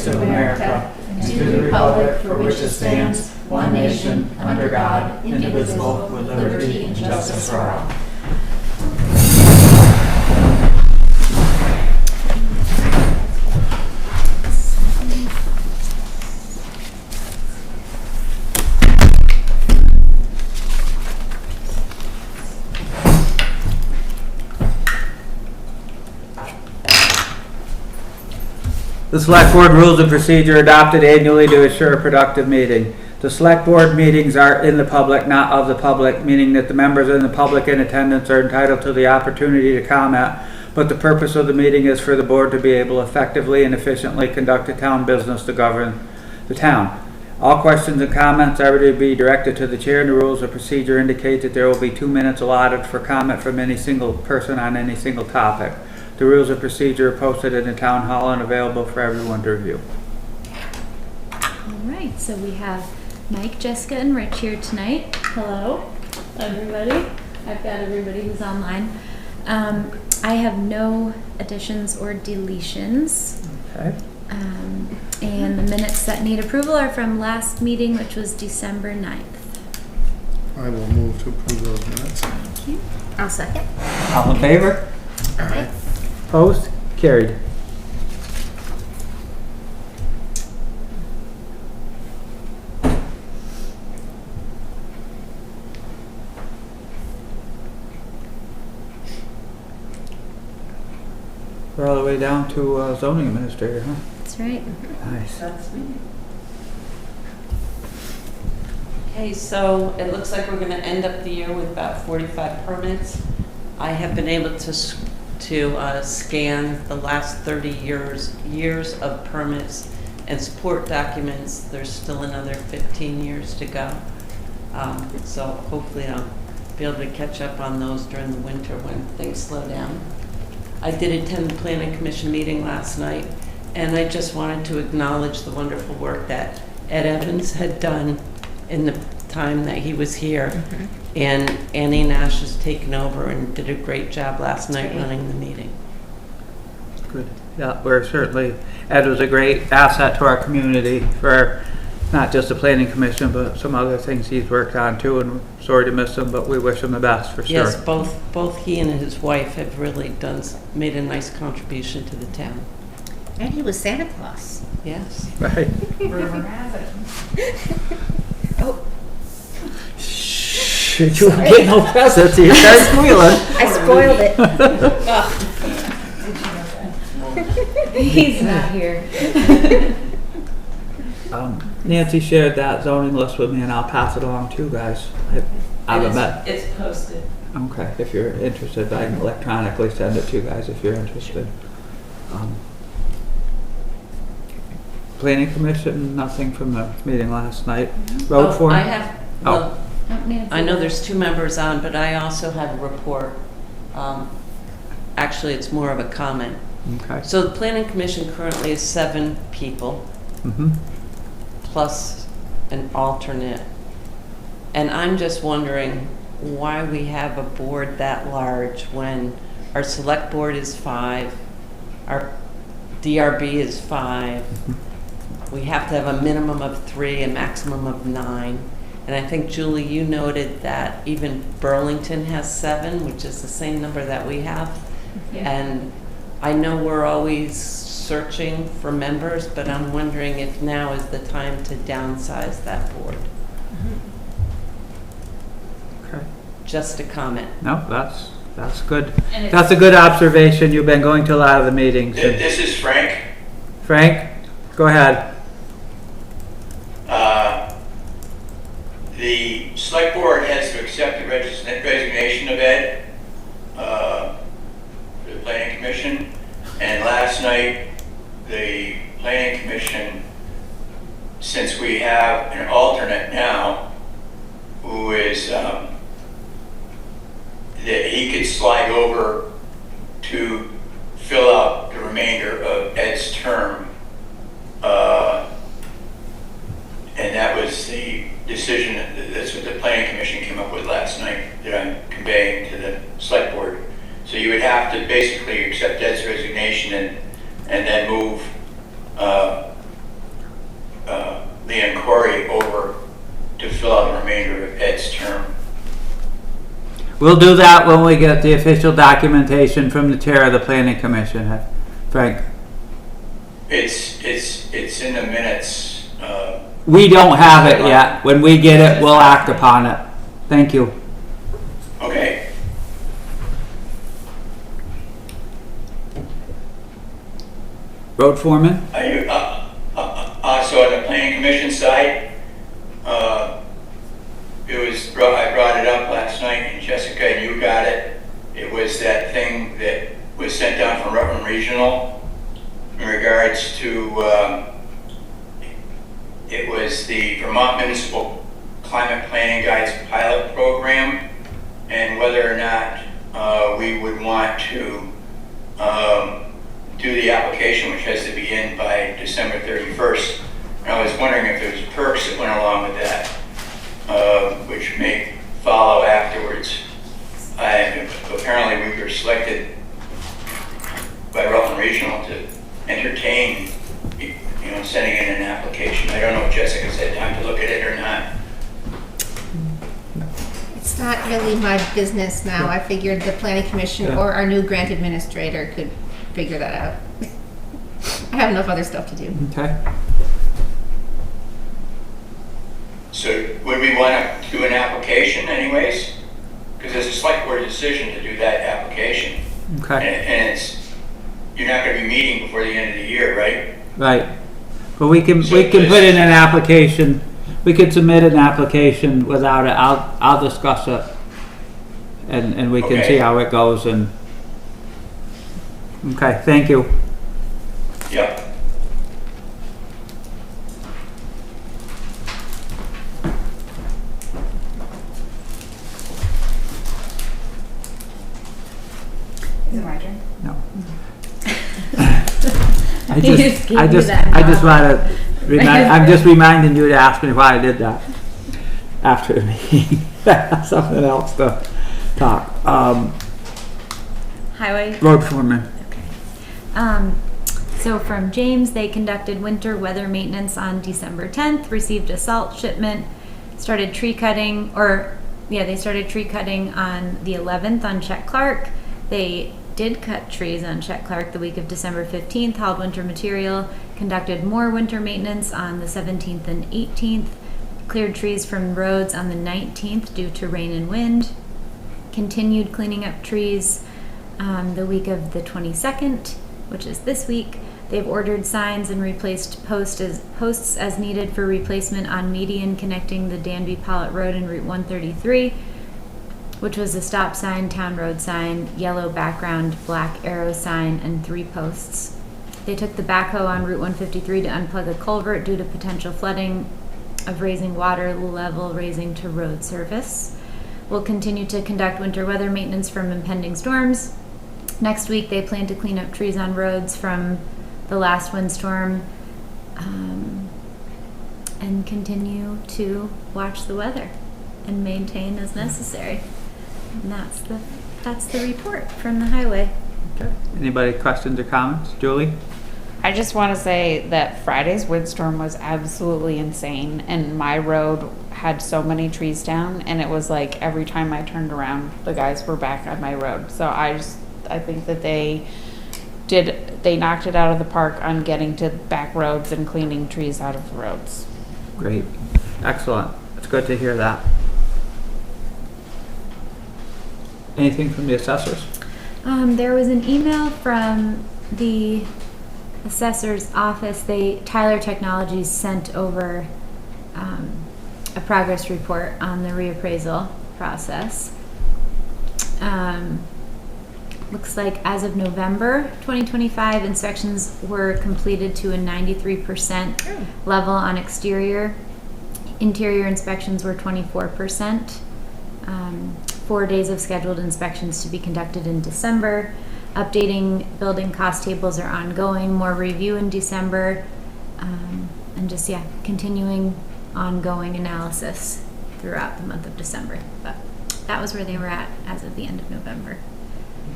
States of America, and to the republic for which it stands, one nation, under God, indivisible, with liberty and justice for all. The Select Board Rules of Procedure adopted annually to assure a productive meeting. The Select Board meetings are in the public, not of the public, meaning that the members in the public in attendance are entitled to the opportunity to comment, but the purpose of the meeting is for the board to be able to effectively and efficiently conduct the town business to govern the town. All questions and comments are to be directed to the chair, and the rules of procedure indicate that there will be 2 minutes allotted for comment from any single person on any single topic. The rules of procedure are posted in the town hall and available for everyone to review. All right, so we have Mike, Jessica, and Rich here tonight. Hello, everybody. I've got everybody who's online. I have no additions or deletions. Okay. And the minutes that need approval are from last meeting, which was December 9th. I will move to approve those minutes. Thank you. I'll second. All in favor? Aye. Opposed? Carried. We're all the way down to zoning administrator, huh? That's right. Nice. That's me. Okay, so it looks like we're going to end up the year with about 45 permits. I have been able to scan the last 30 years of permits and support documents. There's still another 15 years to go. So hopefully I'll be able to catch up on those during the winter when things slow down. I did attend the Planning Commission meeting last night, and I just wanted to acknowledge the wonderful work that Ed Evans had done in the time that he was here. Mm-hmm. And Annie Nash has taken over and did a great job last night running the meeting. Good. Yeah, we're certainly, Ed was a great asset to our community for not just the Planning Commission, but some other things he's worked on too, and we're sorry to miss him, but we wish him the best for sure. Yes, both he and his wife have really made a nice contribution to the town. And he was Santa Claus. Yes. Right. Rumor has it. Oh. Shh, you won't get no presents, you start squealing. I spoiled it. He's not here. Nancy shared that zoning list with me, and I'll pass it along to you guys. I haven't met. It's posted. Okay, if you're interested, I can electronically send it to you guys if you're interested. Planning Commission, nothing from the meeting last night. Road Foreman? I have. Well, I know there's 2 members on, but I also have a report. Actually, it's more of a comment. Okay. So the Planning Commission currently is 7 people. Mm-hmm. Plus an alternate. And I'm just wondering why we have a board that large when our select board is 5, our DRB is 5. Mm-hmm. We have to have a minimum of 3, a maximum of 9. And I think, Julie, you noted that even Burlington has 7, which is the same number that we have. Yeah. And I know we're always searching for members, but I'm wondering if now is the time to downsize that board. Okay. Just a comment. No, that's good. That's a good observation. You've been going to a lot of the meetings. This is Frank. Frank, go ahead. The Select Board has to accept the resignation of Ed for the Planning Commission. And last night, the Planning Commission, since we have an alternate now, who is, that he could slide over to fill out the remainder of Ed's term. And that was the decision, that's what the Planning Commission came up with last night, that I'm conveying to the Select Board. So you would have to basically accept Ed's resignation and then move We'll do that when we get the official documentation from the chair of the planning commission, Frank. It's in the minutes. We don't have it yet. When we get it, we'll act upon it. Thank you. Okay. Road foreman? Are you, also on the planning commission side, I brought it up last night, and Jessica, and you got it. It was that thing that was sent down from Rutland Regional in regards to, it was the Vermont Municipal Climate Planning Guides pilot program, and whether or not we would want to do the application, which has to be in by December 31st. And I was wondering if there's perks that went along with that, which may follow afterwards. Apparently we were selected by Rutland Regional to entertain, sending in an application. I don't know if Jessica's had time to look at it or not. It's not really my business now. I figured the planning commission Yeah. or our new grant administrator could figure that out. I have enough other stuff to do. Okay. So would we want to do an application anyways? Because it's a select board decision to do that application. Okay. And you're not going to be meeting before the end of the year, right? Right. But we can So put in an application. We could submit an application without it. I'll discuss it. And we can Okay. see how it goes and okay, thank you. Yep. Is it my turn? No. You just gave me that I just nod. want to remind, I'm just reminding you to ask me why I did that after the meeting. Something else to talk. Highway. Road foreman. So from James, they conducted winter weather maintenance on December 10th, received a salt shipment, started tree cutting, they started tree cutting on the 11th on Clerk. They did cut trees on Clerk the week of December 15th, hauled winter material, conducted more winter maintenance on the 17th and 18th, cleared trees from roads on the 19th due to rain and wind, continued cleaning up trees the week of the 22nd, which is this week. They've ordered signs and replaced posts as needed for replacement on median connecting the Danby Pawlet Road and Route 133, which was a stop sign, town road sign, yellow background, black arrow sign, and 3 posts. They took the backhoe on Route 153 to unplug a culvert due to potential flooding of raising water level raising to road surface. We'll continue to conduct winter weather maintenance from impending storms. Next week, they plan to clean up trees on roads from the last windstorm, and continue to watch the weather and maintain as necessary. And that's the report from the highway. Okay. Anybody questions or comments? Julie? I just want to say that Friday's windstorm was absolutely insane, and my road had so many trees down, and it was like every time I turned around, the guys were back on my road. So I think that they knocked it out of the park on getting to back roads and cleaning trees out of the roads. Great. Excellent. It's good to hear that. Anything from the assessors? There was an email from the assessor's office. Tyler Technologies sent over a progress report on the reappraisal process. Looks like as of November 2025, inspections were completed to a 93% level on exterior. Interior inspections were 24%. 4 days of scheduled inspections to be conducted in December. Updating building cost tables are ongoing, more review in December, and just, continuing ongoing analysis throughout the month of December. But that was where they were at as of the end of November.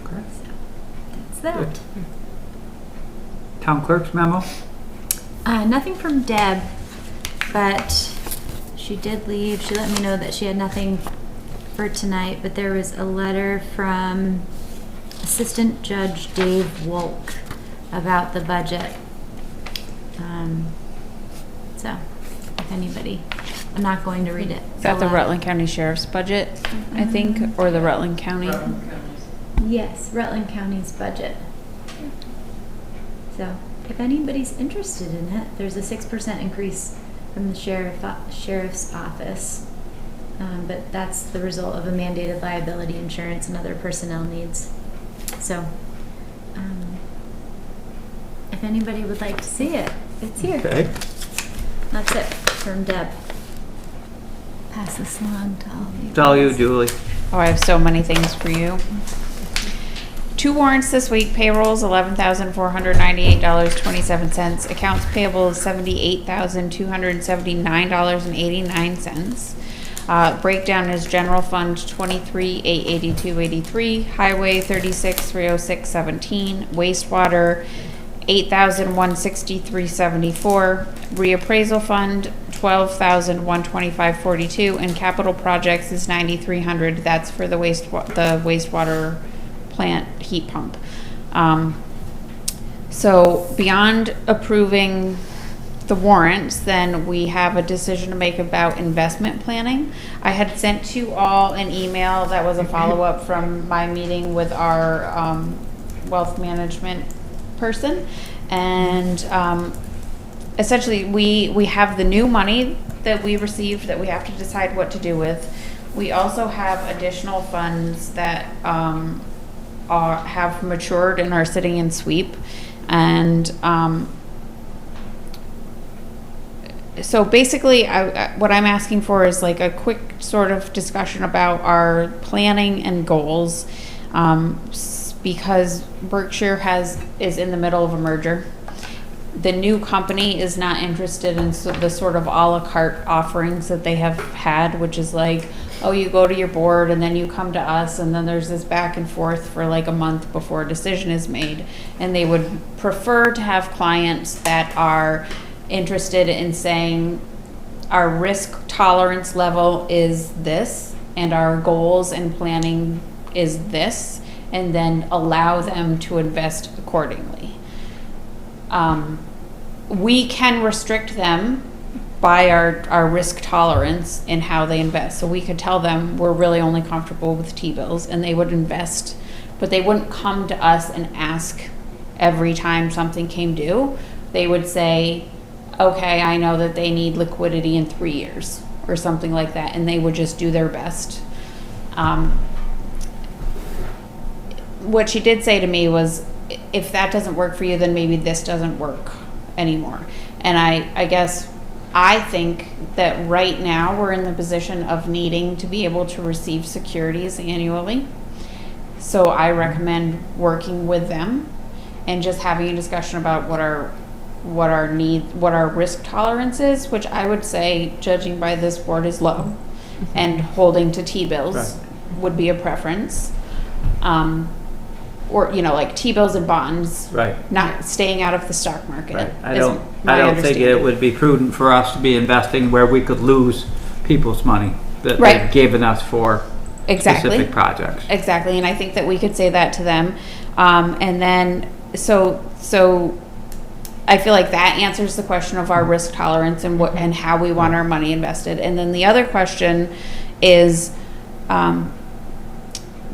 Okay. So that's that. Good. Town clerk's memo? Nothing from Deb, but she did leave. She let me know that she had nothing for tonight, but there was a letter from Assistant Judge Dave Wolk about the budget. So, if anybody, I'm not going to read it. Is that the aloud. Rutland County Sheriff's budget, I think, or the Rutland County? Yes, Rutland County's budget. So, if anybody's interested in it, there's a 6% increase from the sheriff's office. But that's the result of a mandated liability insurance and other personnel needs. So, if anybody would like to see it, it's here. Okay. That's it from Deb. Pass this along to all of you. It's all you, guys. Julie. Oh, I have so many things for you. 2 warrants this week. Payrolls, $11,498.27. Accounts payable is $78,279.89. Breakdown is general fund 23,882.83, highway 36,306.17, wastewater 8,163.74, reappraisal fund 12,125.42, and capital projects is 9,300. That's for the wastewater plant heat pump. So beyond approving the warrants, then we have a decision to make about investment planning. I had sent to all an email that was a follow-up from my meeting with our wealth management person, and essentially we have the new money that we received that we have to decide what to do with. We also have additional funds that have matured and are sitting in sweep, and so basically what I'm asking for is like a quick sort of discussion about our planning and goals, because Berkshire is in the middle of a merger. The new company is not interested in the sort of a la carte offerings that they have had, which is like, oh, you go to your board and then you come to us, and then there's this back and forth for like a month before a decision is made. And they would prefer to have clients that are interested in saying, our risk tolerance level is this, and our goals and planning is this, and then allow them to invest accordingly. We can restrict them by our risk tolerance in how they invest. So we could tell them we're really only comfortable with T-bills, and they would invest, but they wouldn't come to us and ask every time something came due. They would say, okay, I know that they need liquidity in 3 years or something like that, and they would just do their best. What she did say to me was, if that doesn't work for you, then maybe this doesn't work anymore. And I guess I think that right now we're in the position of needing to be able to receive securities annually. So I recommend working with them and just having a discussion about what our risk tolerance is, which I would say, judging by this board, is low, and holding to T-bills Right. would be a preference. Or, like T-bills and bonds, Right. not staying out of the stock market. Right. I is don't my think it understanding. would be prudent for us to be investing where we could lose people's money that Right. they've given us for Exactly. specific projects. Exactly, and I think that we could say that to them. And then, so I feel like that answers the question of our risk tolerance and and how we want our money invested. And then the other question is,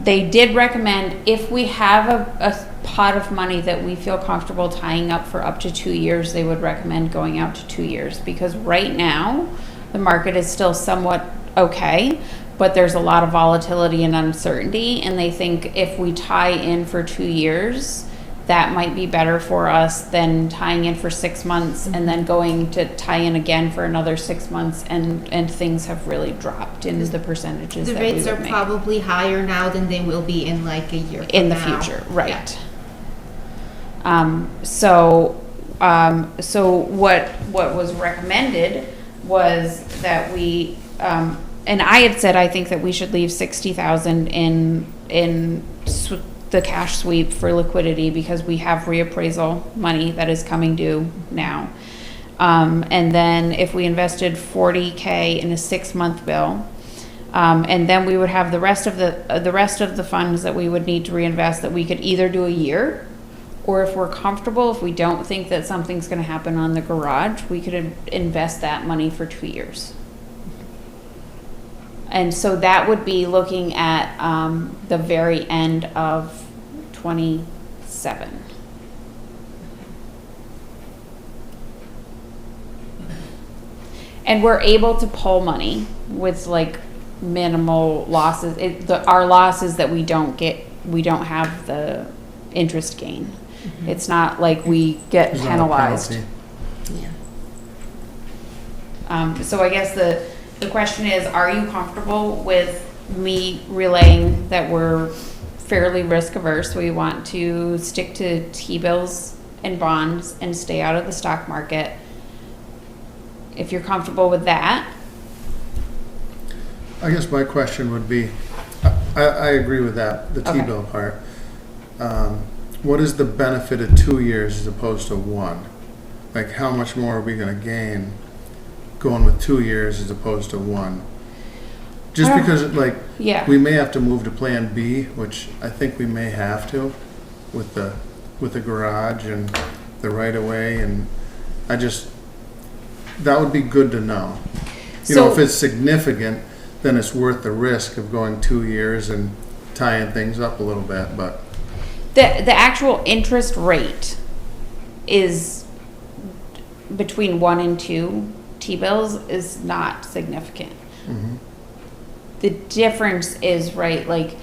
they did recommend, if we have a pot of money that we feel comfortable tying up for up to 2 years, they would recommend going out to 2 years, because right now the market is still somewhat okay, but there's a lot of volatility and uncertainty, and they think if we tie in for 2 years, that might be better for us than tying in for 6 months and then going to tie in again for another 6 months, and things have really dropped in the percentages The that we rates would are make. probably higher now than they will be in like a year In the from now. future, right. So what was recommended was that we, and I had said, I think that we should leave 60,000 in the cash sweep for liquidity, because we have reappraisal money that is coming due now. And then if we invested 40K in a 6-month bill, And then we would have the rest of the funds that we would need to reinvest that we could either do a year, or if we're comfortable, if we don't think that something's gonna happen on the garage, we could invest that money for 2 years. And so that would be looking at, the very end of 27. And we're able to pull money with like minimal losses. Our loss is that we don't have the interest gain. It's not like we get There's not a penalized. penalty. Yeah. So I guess the question is, are you comfortable with me relaying that we're fairly risk averse? We want to stick to T-bills and bonds and stay out of the stock market. If you're comfortable with that, I guess my question would be, I agree with that, the Okay. T-bill part. What is the benefit of 2 years as opposed to 1? Like, how much more are we gonna gain going with 2 years as opposed to 1? Just because, like, yeah. we may have to move to Plan B, which I think we may have to, with the garage and the right-of-way, and that would be good to know. You know, if it's significant, then it's worth the risk of going 2 years and tying things up a little bit, but The actual interest rate is between 1 and 2 T-bills is not significant. The difference is, right, like,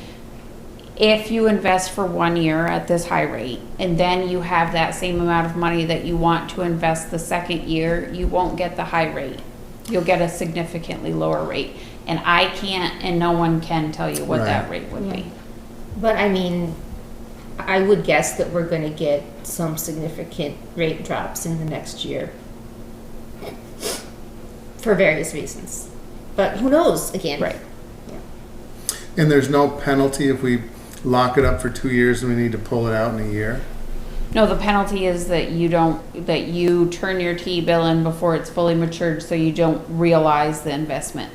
if you invest for 1 year at this high rate, and then you have that same amount of money that you want to invest the second year, you won't get the high rate. You'll get a significantly lower rate. And I can't, and no one can tell you what that rate would be. But I mean, I would guess that we're gonna get some significant rate drops in the next year. For various reasons. But who knows, again. Right. and there's no penalty if we lock it up for 2 years and we need to pull it out in a year? No, the penalty is that you turn your T-bill in before it's fully matured, so you don't realize the investment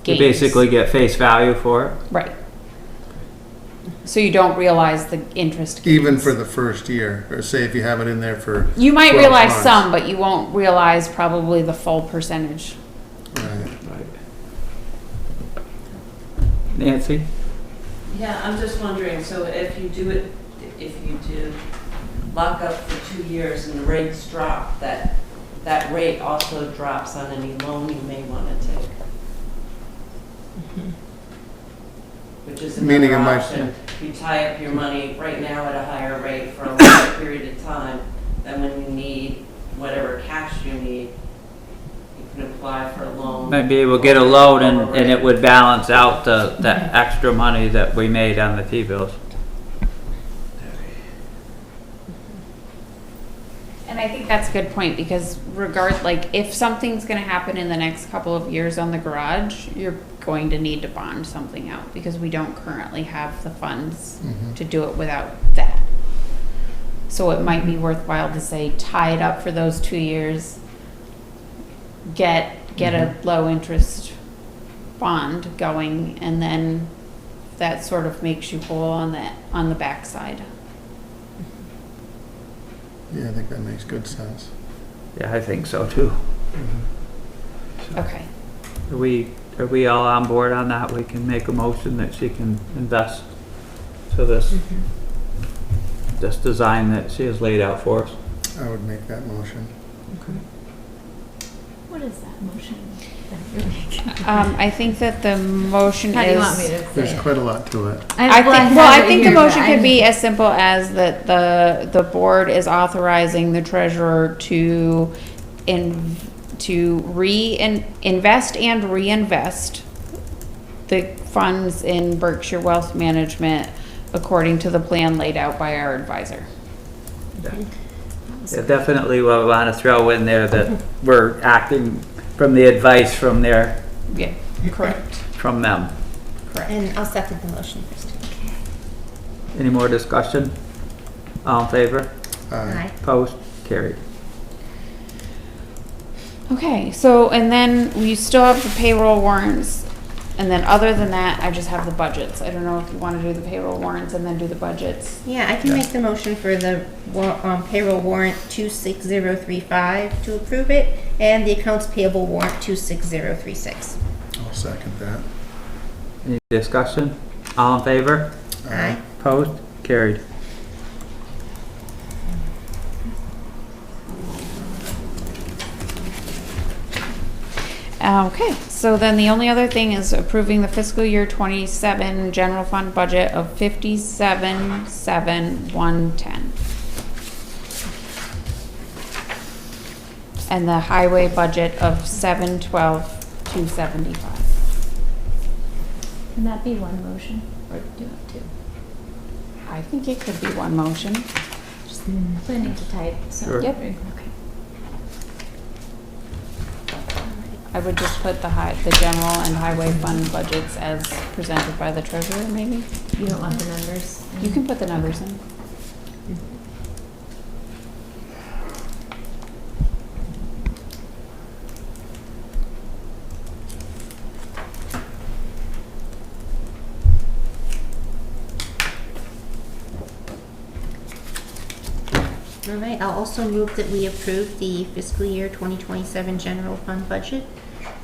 You gains. basically get face value for it. Right. So you don't realize the interest gains. Even for the first year, or say if you have it in there for You might 12 realize months. some, but you won't realize probably the full percentage. Right. Nancy? Yeah, I'm just wondering, so if you do lock up for 2 years and the rates drop, that rate also drops on any loan you may want to take. Which is Meaning another it might- option. You tie up your money right now at a higher rate for a longer period of time, then when you need whatever cash you need, you can apply for a loan. Might be able to get a loan and it would balance out the extra money that we made on the T-bills. And I think that's a good point, because if something's gonna happen in the next couple of years on the garage, you're going to need to bond something out, because we don't currently have the funds to do it without that. So it might be worthwhile to say, tie it up for those 2 years, get a low interest bond going, and then that sort of makes you whole on the backside. Yeah, I think that makes good sense. Yeah, I think so too. Okay. Are we all on board on that? We can make a motion that she can invest to this design that she has laid out for us. I would make that motion. What is that motion? I think that the motion How do you want me is, to say There's it? quite a lot to it. I think the motion could be as simple as that the board is authorizing the treasurer to invest and reinvest the funds in Berkshire Wealth Management according to the plan laid out by our advisor. Yeah, definitely what we want to throw in there that we're acting from the advice from Yeah, correct. from them. And I'll second the motion, Kristen. Any more discussion? All in favor? Aye. Opposed? Carried. Okay, so, and then we still have the payroll warrants. And then other than that, I just have the budgets. I don't know if you want to do the payroll warrants and then do the budgets. Yeah, I can make the motion for the payroll warrant 26035 to approve it, and the accounts payable warrant 26036. I'll second that. Any discussion? All in favor? Aye. Opposed? Carried. Okay, so then the only other thing is approving the fiscal year 27 general fund budget of 57,710. And the highway budget of 712,275. Can that be one motion or do it two? I think it could be one motion. Just planning to type. So. Sure. Yep. Okay. I would just put the general and highway fund budgets as presented by the treasurer, maybe? You don't want the numbers. You can put the numbers in. All right, I'll also move that we approve the fiscal year 2027 general fund budget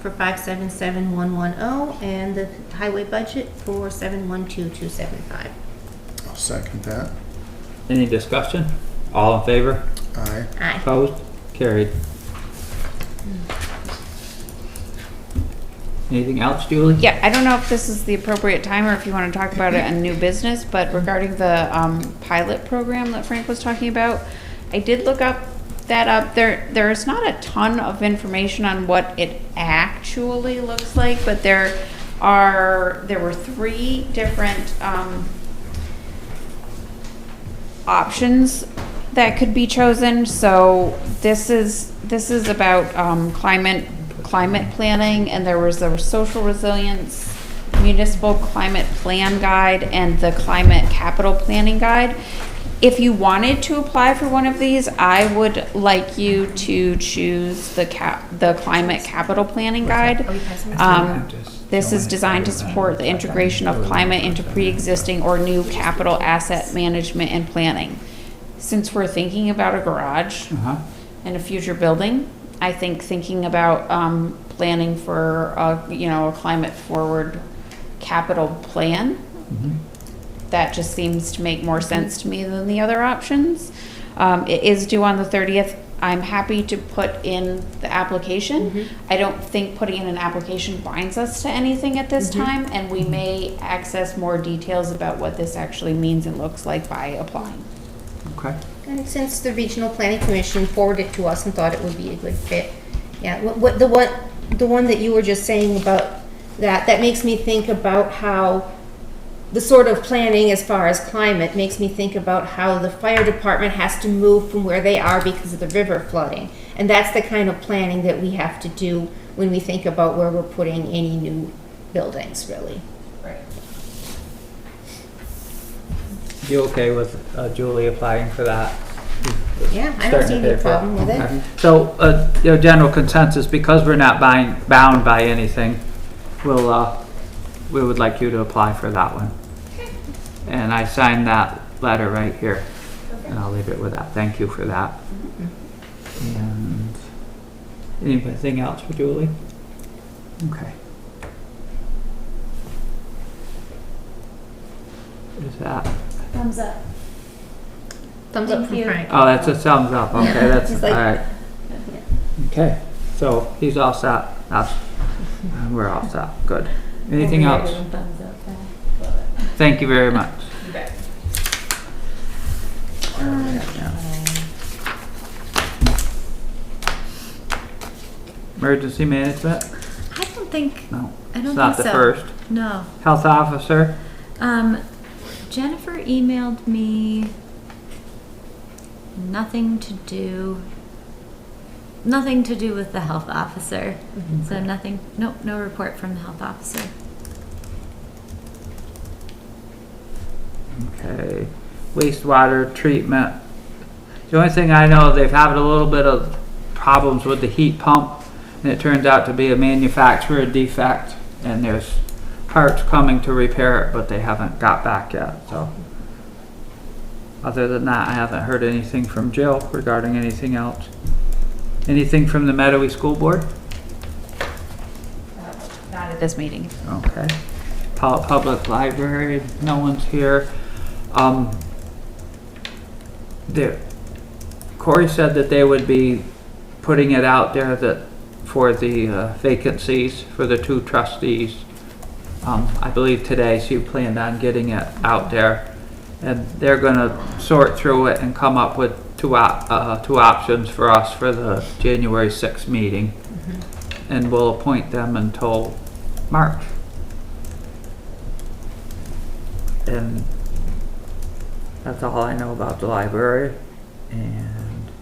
for 577110 and the highway budget for 712275. I'll second that. Any discussion? All in favor? Aye. Aye. Opposed? Carried. Anything else, Julie? Yeah, I don't know if this is the appropriate time or if you want to talk about it in new business, but regarding the pilot program that Frank was talking about, I did look that up. There's not a ton of information on what it actually looks like, but there were 3 different options that could be chosen. So this is about climate planning, and there was the social resilience municipal climate plan guide and the climate capital planning guide. If you wanted to apply for one of these, I would like you to choose the climate capital planning guide. This is designed to support the integration of climate into pre-existing or new capital asset management and planning. Since we're thinking about a garage and a future building, I think thinking about planning for a climate forward capital plan, that just seems to make more sense to me than the other options. It is due on the 30th. I'm happy to put in the application. I don't think putting in an application binds us to anything at this time, and we may access more details about what this actually means and looks like by applying. Okay. And since the Regional Planning Commission forwarded it to us and thought it would be a good fit, yeah, the one that you were just saying about that makes me think about how the sort of planning as far as climate makes me think about how the fire department has to move from where they are because of the river flooding. And that's the kind of planning that we have to do when we think about where we're putting any new buildings, really. Right. You okay with Julie applying for that? Yeah, I don't see Starting to any pay for it. problem with it. Okay. So, general consensus, because we're not bound by anything, we would like you to apply for that one. And I signed that letter right here. And I'll leave it with that. Thank you for that. And anything else for Julie? Okay. Is that? Thumbs up. Thumbs up Thank from you. Frank. Oh, that's a thumbs up. Okay, Yeah, that's he's all like- right. Okay, so he's all set. We're all set. Good. Anything else? Thumbs up. Thank you very much. You bet. Emergency management? I don't think. No. I don't It's not the think so. first. No. Health officer? Jennifer emailed me nothing to do with the health officer. So nothing, no report from the health officer. Okay. Wastewater treatment. The only thing I know, they've had a little bit of problems with the heat pump, and it turns out to be a manufacturer defect, and there's parts coming to repair it, but they haven't got back yet, so. Other than that, I haven't heard anything from Jill regarding anything else. Anything from the Meadowy School Board? Not at this meeting. Okay. Public Library, no one's here. There, Corey said that they would be putting it out there that for the vacancies for the 2 trustees. I believe today she planned on getting it out there, and they're gonna sort through it and come up with two options for us for the January 6th meeting, and we'll appoint them until March. And that's all I know about the library. And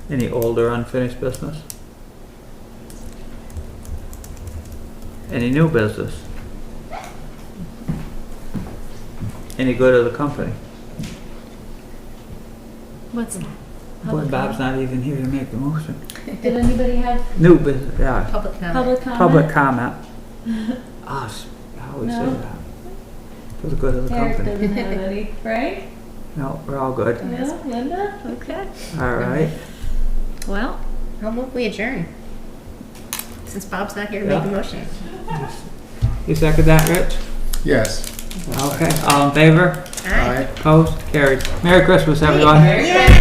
any older unfinished business? Any new business? Any good of the company? What's that? Boy, Bob's not even here to make the motion. Did anybody have New business, yeah. Public comment. public comment? Public comment. Us, how we say No. that? For the good of the Eric company. doesn't have any, right? No, we're all good. No, Linda? Okay. All right. Well, I'll move we adjourn. Since Bob's not here to Yeah. make the motion. You second that, Rich? Yes. Okay, all in favor? Aye. Opposed? Carried. Merry Christmas, everyone. Yeah.